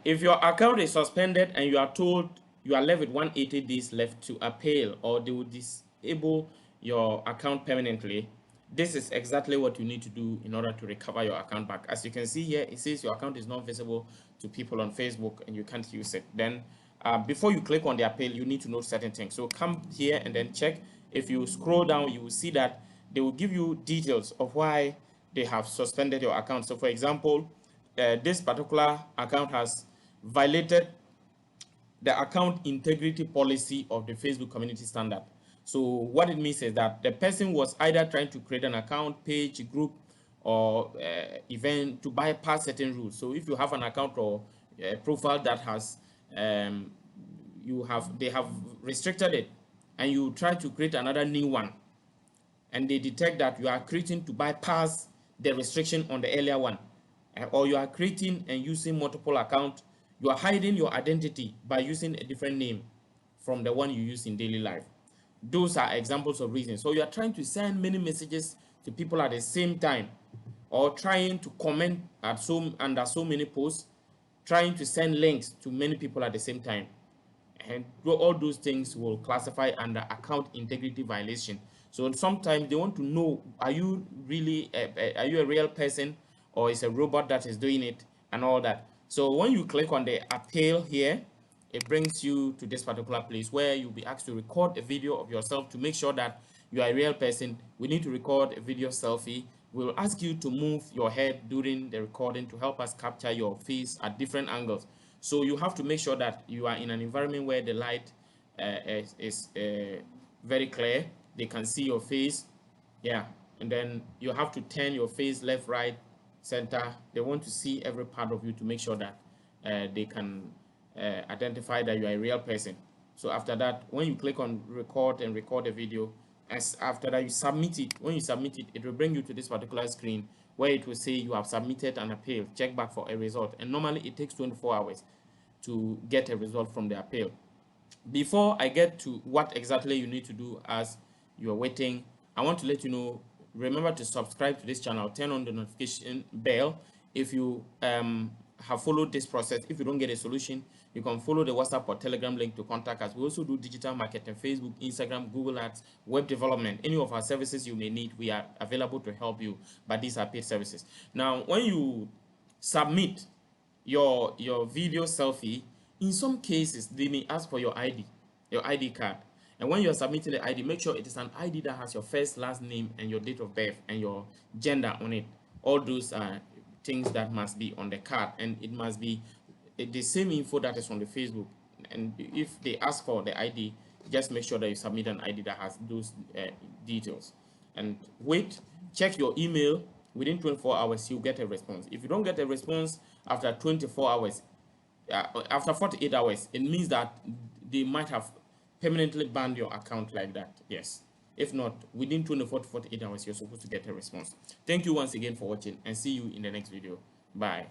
If your account is suspended and you are told you are left with 180 days left to appeal, or they will disable your account permanently, this is exactly what you need to do in order to recover your account back. As you can see here, it says your account is not visible to people on Facebook and you can't use it. Then before you click on the appeal, you need to know certain things. So come here and then check. If you scroll down, you will see that they will give you details of why they have suspended your account. So for example, this particular account has violated the account integrity policy of the Facebook community standard. So what it means is that the person was either trying to create an account, page, group, or event to bypass certain rules. So if you have an account or a profile that has they have restricted it, and you try to create another new one, and they detect that you are creating to bypass the restriction on the earlier one, or you are creating and using multiple accounts, you are hiding your identity by using a different name from the one you use in daily life. Those are examples of reasons. So you are trying to send many messages to people at the same time, or trying to comment at under so many posts, trying to send links to many people at the same time, and all those things will classify under account integrity violation. So sometimes they want to know, are you really are you a real person, or is a robot that is doing it, and all that. So when you click on the appeal here, it brings you to this particular place where you'll be asked to record a video of yourself to make sure that you are a real person. We need to record a video selfie. We'll ask you to move your head during the recording to help us capture your face at different angles. So you have to make sure that you are in an environment where the light is very clear. They can see your face. Yeah. And then you have to turn your face left, right, center. They want to see every part of you to make sure that they can identify that you are a real person. So after that, when you click on record and record a video, as after that you submit it, when you submit it, it will bring you to this particular screen where it will say you have submitted an appeal, check back for a result. And normally it takes 24 hours to get a result from the appeal. Before I get to what exactly you need to do as you're waiting, I want to let you know, remember to subscribe to this channel, turn on the notification bell. If you have followed this process, if you don't get a solution, you can follow the WhatsApp or Telegram link to contact us. We also do digital marketing, Facebook, Instagram, Google Ads, web development. Any of our services you may need, we are available to help you, but these are paid services. Now, when you submit your video selfie, in some cases they may ask for your ID card. And when you're submitting the ID, make sure it is an ID that has your first, last name, and your date of birth and your gender on it. All those are things that must be on the card, and it must be the same info that is on the Facebook. And if they ask for the ID, just make sure that you submit an ID that has those details. And wait, check your email. Within 24 hours, you'll get a response. If you don't get a response after 24 hours, after 48 hours, it means that they might have permanently banned your account like that. Yes. If not, within 24 to 48 hours, you're supposed to get a response. Thank you once again for watching, and see you in the next video. Bye.